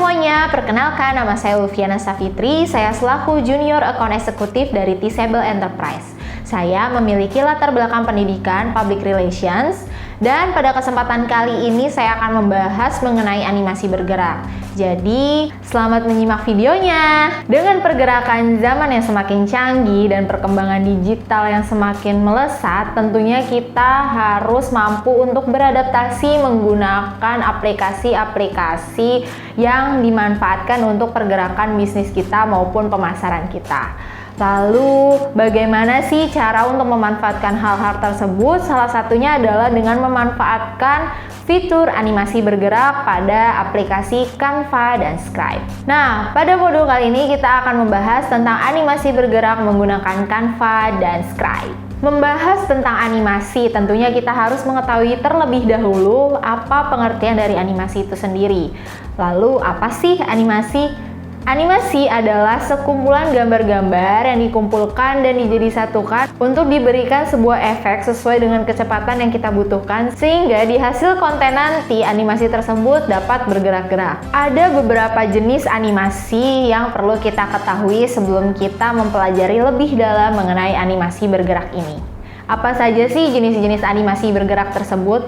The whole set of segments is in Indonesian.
semuanya, perkenalkan nama saya Ulfiana Safitri, saya selaku Junior Account Eksekutif dari Teachable Enterprise. Saya memiliki latar belakang pendidikan Public Relations, dan pada kesempatan kali ini saya akan membahas mengenai animasi bergerak. Jadi, selamat menyimak videonya. Dengan pergerakan zaman yang semakin canggih dan perkembangan digital yang semakin melesat, tentunya kita harus mampu untuk beradaptasi menggunakan aplikasi-aplikasi yang dimanfaatkan untuk pergerakan bisnis kita maupun pemasaran kita. Lalu, bagaimana sih cara untuk memanfaatkan hal-hal tersebut? Salah satunya adalah dengan memanfaatkan fitur animasi bergerak pada aplikasi Canva dan Scribe. Nah, pada modul kali ini kita akan membahas tentang animasi bergerak menggunakan Canva dan Scribe. Membahas tentang animasi, tentunya kita harus mengetahui terlebih dahulu apa pengertian dari animasi itu sendiri. Lalu, apa sih animasi? Animasi adalah sekumpulan gambar-gambar yang dikumpulkan dan dijadisatukan untuk diberikan sebuah efek sesuai dengan kecepatan yang kita butuhkan, sehingga di hasil konten nanti animasi tersebut dapat bergerak-gerak. Ada beberapa jenis animasi yang perlu kita ketahui sebelum kita mempelajari lebih dalam mengenai animasi bergerak ini. Apa saja sih jenis-jenis animasi bergerak tersebut?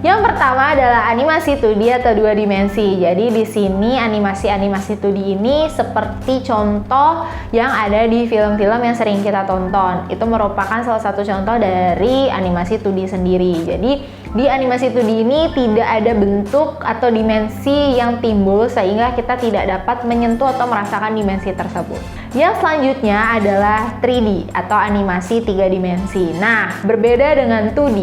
Yang pertama adalah animasi 2D atau 2 dimensi. Jadi di sini animasi-animasi 2D ini seperti contoh yang ada di film-film yang sering kita tonton. Itu merupakan salah satu contoh dari animasi 2D sendiri. Jadi di animasi 2D ini tidak ada bentuk atau dimensi yang timbul sehingga kita tidak dapat menyentuh atau merasakan dimensi tersebut. Yang selanjutnya adalah 3D atau animasi 3 dimensi. Nah, berbeda dengan 2D,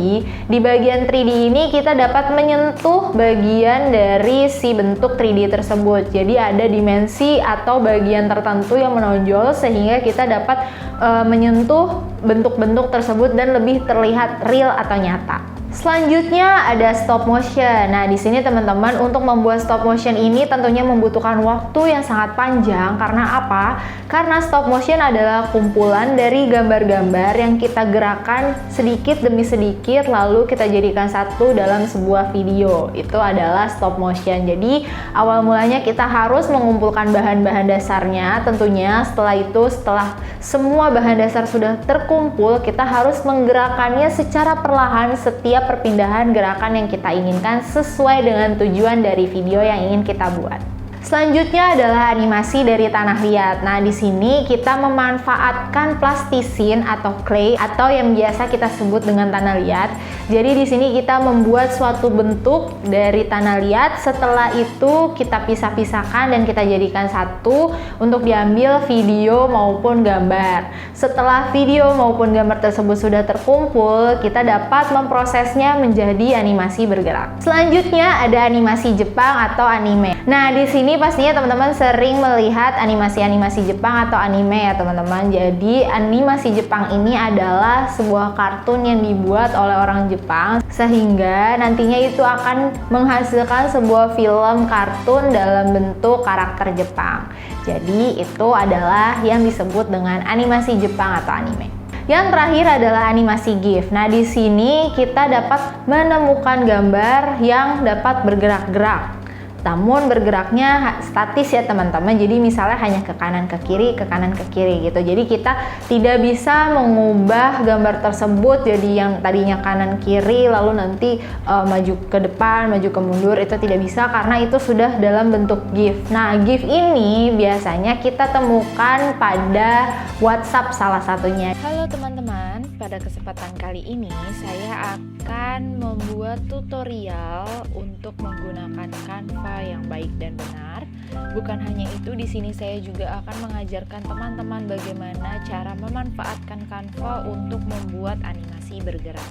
di bagian 3D ini kita dapat menyentuh bagian dari si bentuk 3D tersebut. Jadi ada dimensi atau bagian tertentu yang menonjol sehingga kita dapat menyentuh bentuk-bentuk tersebut dan lebih terlihat real atau nyata. Selanjutnya ada stop motion. Nah, di sini teman-teman untuk membuat stop motion ini tentunya membutuhkan waktu yang sangat panjang. Karena apa? Karena stop motion adalah kumpulan dari gambar-gambar yang kita gerakan sedikit demi sedikit lalu kita jadikan satu dalam sebuah video. Itu adalah stop motion. Jadi, awal mulanya kita harus mengumpulkan bahan-bahan dasarnya. Tentunya setelah semua bahan dasar sudah terkumpul, kita harus menggerakkannya secara perlahan setiap perpindahan gerakan yang kita inginkan sesuai dengan tujuan dari video yang ingin kita buat. Selanjutnya adalah animasi dari tanah liat. Nah, di sini kita memanfaatkan plastisin atau clay atau yang biasa kita sebut dengan tanah liat. Jadi di sini kita membuat suatu bentuk dari tanah liat. Setelah itu kita pisah-pisahkan dan kita jadikan satu untuk diambil video maupun gambar. Setelah video maupun gambar tersebut sudah terkumpul, kita dapat memprosesnya menjadi animasi bergerak. Selanjutnya ada animasi Jepang atau anime. Nah, di sini pastinya teman-teman sering melihat animasi-animasi Jepang atau anime ya teman-teman. Jadi animasi Jepang ini adalah sebuah kartun yang dibuat oleh orang Jepang sehingga nantinya itu akan menghasilkan sebuah film kartun dalam bentuk karakter Jepang. Jadi itu adalah yang disebut dengan animasi Jepang atau anime. Yang terakhir adalah animasi GIF. Nah, di sini kita dapat menemukan gambar yang dapat bergerak-gerak. Namun bergeraknya statis ya teman-teman. Jadi misalnya hanya ke kanan ke kiri, ke kanan ke kiri gitu. Jadi kita tidak bisa mengubah gambar tersebut jadi yang tadinya kanan kiri lalu nanti maju ke depan, maju ke mundur, itu tidak bisa karena itu sudah dalam bentuk GIF. Nah, GIF ini biasanya kita temukan pada WhatsApp salah satunya. Halo teman-teman, pada kesempatan kali ini saya akan membuat tutorial untuk menggunakan Canva yang baik dan benar. Bukan hanya itu, di sini saya juga akan mengajarkan teman-teman bagaimana cara memanfaatkan Canva untuk membuat animasi bergerak.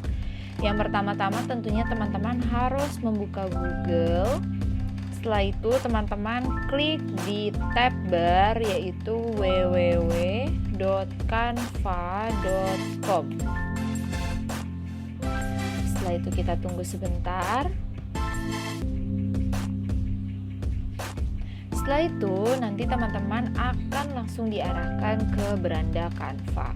Yang pertama-tama tentunya teman-teman harus membuka Google. Setelah itu teman-teman klik di tab bar yaitu www.canva.com. Setelah itu kita tunggu sebentar. Setelah itu nanti teman-teman akan langsung diarahkan ke beranda Canva.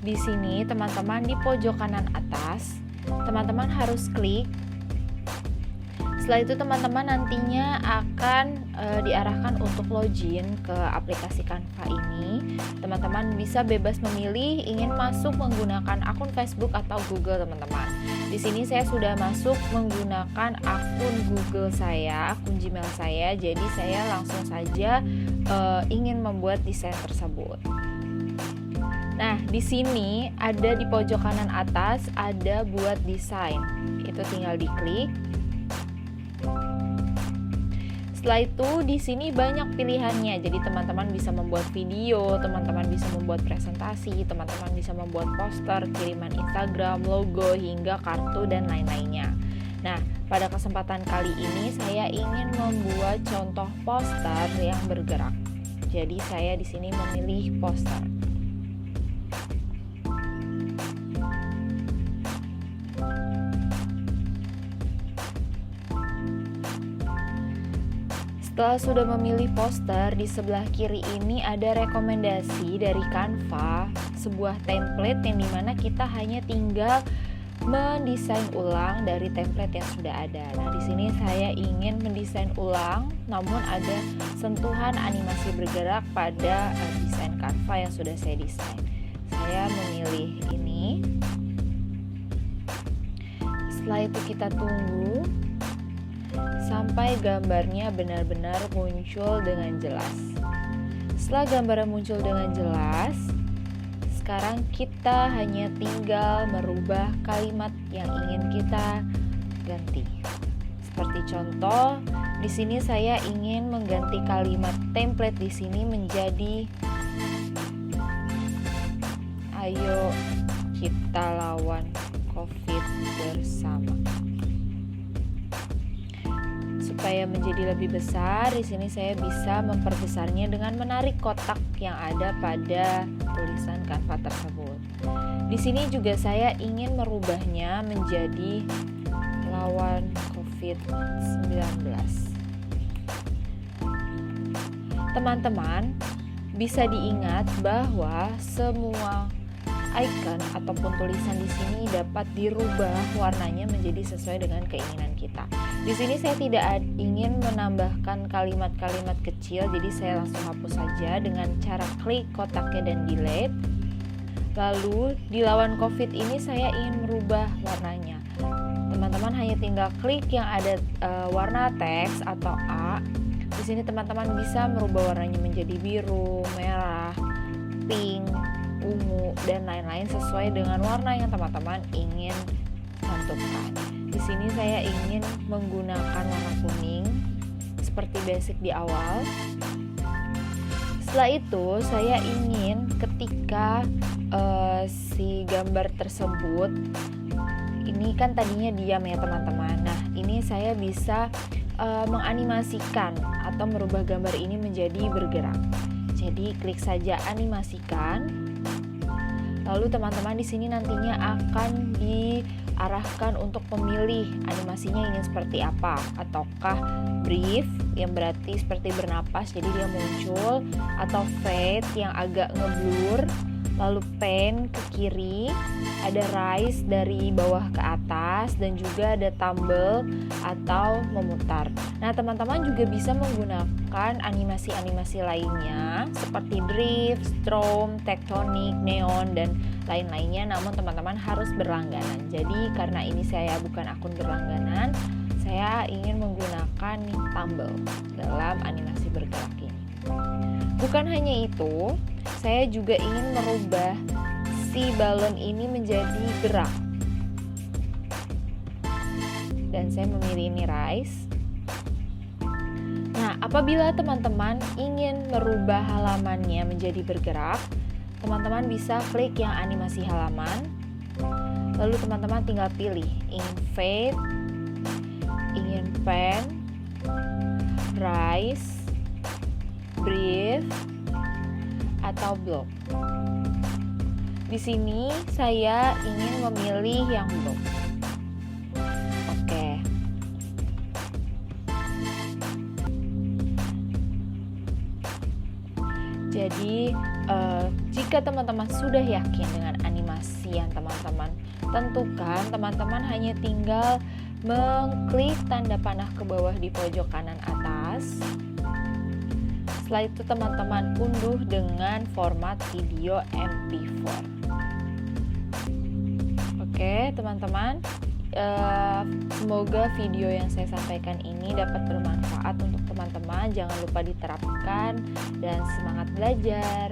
Di sini teman-teman di pojok kanan atas, teman-teman harus klik Setelah itu teman-teman nantinya akan diarahkan untuk login ke aplikasi Canva ini. Teman-teman bisa bebas memilih ingin masuk menggunakan akun Facebook atau Google teman-teman. Di sini saya sudah masuk menggunakan akun Google saya, akun Gmail saya. Jadi saya langsung saja ingin membuat desain tersebut. Nah, di sini ada di pojok kanan atas ada buat desain. Itu tinggal diklik. Setelah itu di sini banyak pilihannya. Jadi teman-teman bisa membuat video, teman-teman bisa membuat presentasi, teman-teman bisa membuat poster, kiriman Instagram, logo hingga kartu dan lain-lainnya. Nah, pada kesempatan kali ini saya ingin membuat contoh poster yang bergerak. Jadi saya di sini memilih poster. Setelah sudah memilih poster, di sebelah kiri ini ada rekomendasi dari Canva, sebuah template yang dimana kita hanya tinggal mendesain ulang dari template yang sudah ada. Nah, di sini saya ingin mendesain ulang, namun ada sentuhan animasi bergerak pada desain Canva yang sudah saya desain. Saya memilih ini. Setelah itu kita tunggu sampai gambarnya benar-benar muncul dengan jelas. Setelah gambarnya muncul dengan jelas, sekarang kita hanya tinggal merubah kalimat yang ingin kita ganti. Seperti contoh, di sini saya ingin mengganti kalimat template di sini menjadi "Ayo kita lawan COVID bersama". Supaya menjadi lebih besar, di sini saya bisa memperbesarnya dengan menarik kotak yang ada pada tulisan Canva tersebut. Di sini juga saya ingin merubahnya menjadi lawan COVID-19. Teman-teman, bisa diingat bahwa semua icon ataupun tulisan di sini dapat dirubah warnanya menjadi sesuai dengan keinginan kita. Di sini saya tidak ingin menambahkan kalimat-kalimat kecil, jadi saya langsung hapus saja dengan cara klik kotaknya dan delete. Lalu di lawan COVID ini saya ingin merubah warnanya. Teman-teman hanya tinggal klik yang ada warna teks atau A. Di sini teman-teman bisa merubah warnanya menjadi biru, merah, pink, ungu, dan lain-lain sesuai dengan warna yang teman-teman ingin tentukan. Di sini saya ingin menggunakan warna kuning seperti basic di awal. Setelah itu saya ingin ketika si gambar tersebut, ini kan tadinya diam ya teman-teman. Nah, ini saya bisa menganimasikan atau merubah gambar ini menjadi bergerak. Jadi klik saja animasikan. Lalu teman-teman di sini nantinya akan diarahkan untuk memilih animasinya ingin seperti apa, ataukah brief yang berarti seperti bernapas jadi dia muncul, atau fade yang agak ngeblur, lalu pan ke kiri, ada rise dari bawah ke atas, dan juga ada tumble atau memutar. Nah, teman-teman juga bisa menggunakan animasi-animasi lainnya seperti drift, strom, tectonic, neon, dan lain-lainnya, namun teman-teman harus berlangganan. Jadi karena ini saya bukan akun berlangganan, saya ingin menggunakan tumble dalam animasi bergerak ini. Bukan hanya itu, saya juga ingin merubah si balon ini menjadi gerak. Dan saya memilih ini rise. Nah, apabila teman-teman ingin merubah halamannya menjadi bergerak, teman-teman bisa klik yang animasi halaman. Lalu teman-teman tinggal pilih ingin fade, ingin pan, rise, brief, atau block. Di sini saya ingin memilih yang block. Oke. Jadi jika teman-teman sudah yakin dengan animasi yang teman-teman tentukan, teman-teman hanya tinggal mengklik tanda panah ke bawah di pojok kanan atas. Setelah itu teman-teman unduh dengan format video MP4. Oke teman-teman, semoga video yang saya sampaikan ini dapat bermanfaat untuk teman-teman. Jangan lupa diterapkan dan semangat belajar.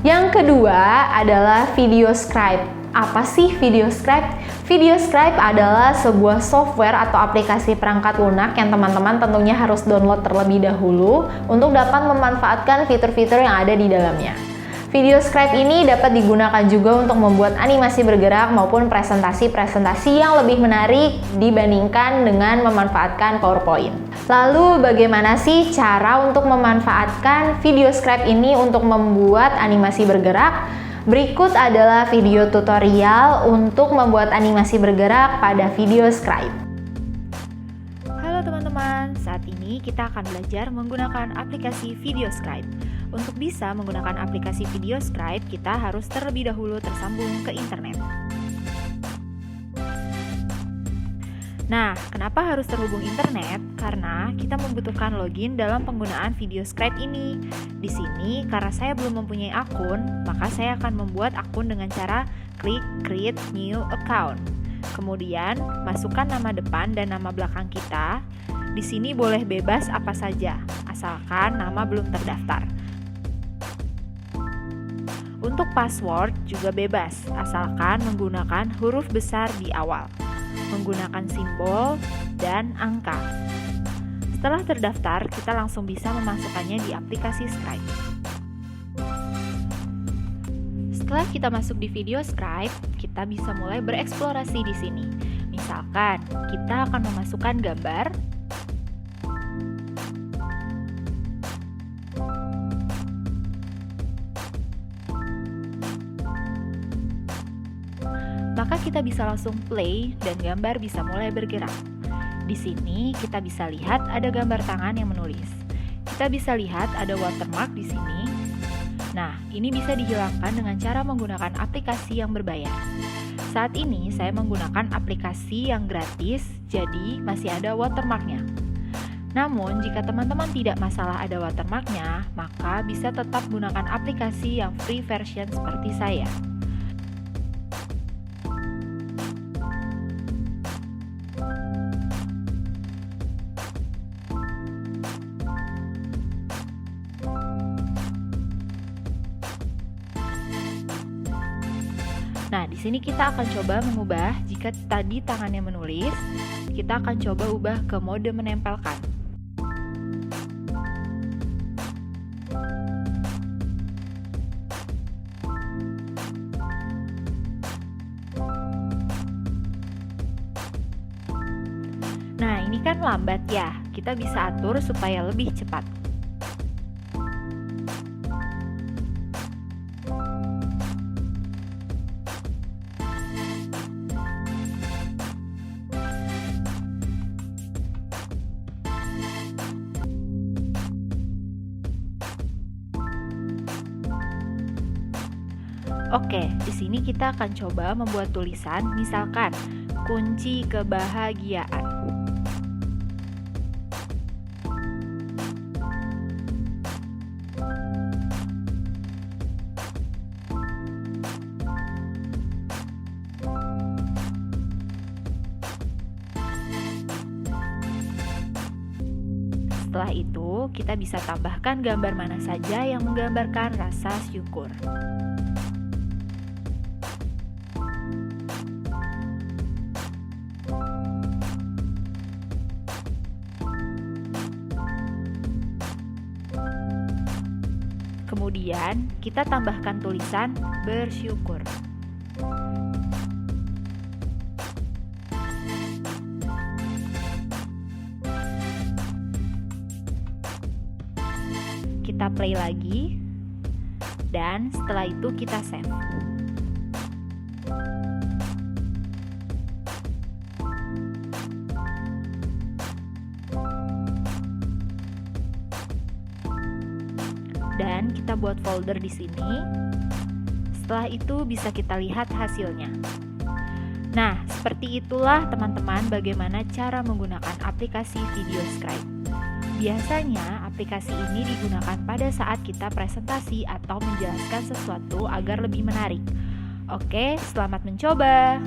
Yang kedua adalah VideoScribe. Apa sih VideoScribe? VideoScribe adalah sebuah software atau aplikasi perangkat lunak yang teman-teman tentunya harus download terlebih dahulu untuk dapat memanfaatkan fitur-fitur yang ada di dalamnya. VideoScribe ini dapat digunakan juga untuk membuat animasi bergerak maupun presentasi-presentasi yang lebih menarik dibandingkan dengan memanfaatkan PowerPoint. Lalu bagaimana sih cara untuk memanfaatkan VideoScribe ini untuk membuat animasi bergerak? Berikut adalah video tutorial untuk membuat animasi bergerak pada VideoScribe. Halo teman-teman, saat ini kita akan belajar menggunakan aplikasi VideoScribe. Untuk bisa menggunakan aplikasi VideoScribe, kita harus terlebih dahulu tersambung ke internet. Nah, kenapa harus terhubung internet? Karena kita membutuhkan login dalam penggunaan VideoScribe ini. Di sini, karena saya belum mempunyai akun, maka saya akan membuat akun dengan cara klik Create New Account. Kemudian, masukkan nama depan dan nama belakang kita. Di sini boleh bebas apa saja, asalkan nama belum terdaftar. Untuk password juga bebas, asalkan menggunakan huruf besar di awal, menggunakan simbol dan angka. Setelah terdaftar, kita langsung bisa memasukkannya di aplikasi Scribe. Setelah kita masuk di VideoScribe, kita bisa mulai bereksplorasi di sini. Misalkan, kita akan memasukkan gambar. Maka kita bisa langsung play dan gambar bisa mulai bergerak. Di sini kita bisa lihat ada gambar tangan yang menulis. Kita bisa lihat ada watermark di sini. Nah, ini bisa dihilangkan dengan cara menggunakan aplikasi yang berbayar. Saat ini saya menggunakan aplikasi yang gratis, jadi masih ada watermarknya. Namun, jika teman-teman tidak masalah ada watermarknya, maka bisa tetap gunakan aplikasi yang free version seperti saya. Nah, di sini kita akan coba mengubah. Jika tadi tangannya menulis, kita akan coba ubah ke mode menempelkan. Nah, ini kan lambat ya. Kita bisa atur supaya lebih cepat. Oke, di sini kita akan coba membuat tulisan, misalkan kunci kebahagiaan. Setelah itu, kita bisa tambahkan gambar mana saja yang menggambarkan rasa syukur. Kemudian, kita tambahkan tulisan bersyukur. Kita play lagi, dan setelah itu kita save. Dan kita buat folder di sini. Setelah itu bisa kita lihat hasilnya. Nah, seperti itulah teman-teman bagaimana cara menggunakan aplikasi Video Scribe. Biasanya aplikasi ini digunakan pada saat kita presentasi atau menjelaskan sesuatu agar lebih menarik. Oke, selamat mencoba.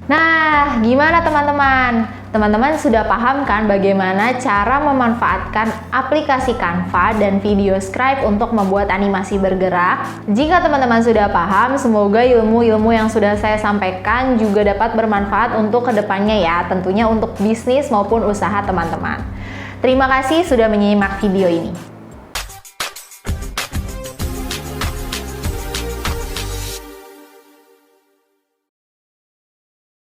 Nah, gimana teman-teman? Teman-teman sudah paham kan bagaimana cara memanfaatkan aplikasi Canva dan Video Scribe untuk membuat animasi bergerak? Jika teman-teman sudah paham, semoga ilmu-ilmu yang sudah saya sampaikan juga dapat bermanfaat untuk kedepannya ya, tentunya untuk bisnis maupun usaha teman-teman. Terima kasih sudah menyimak video ini.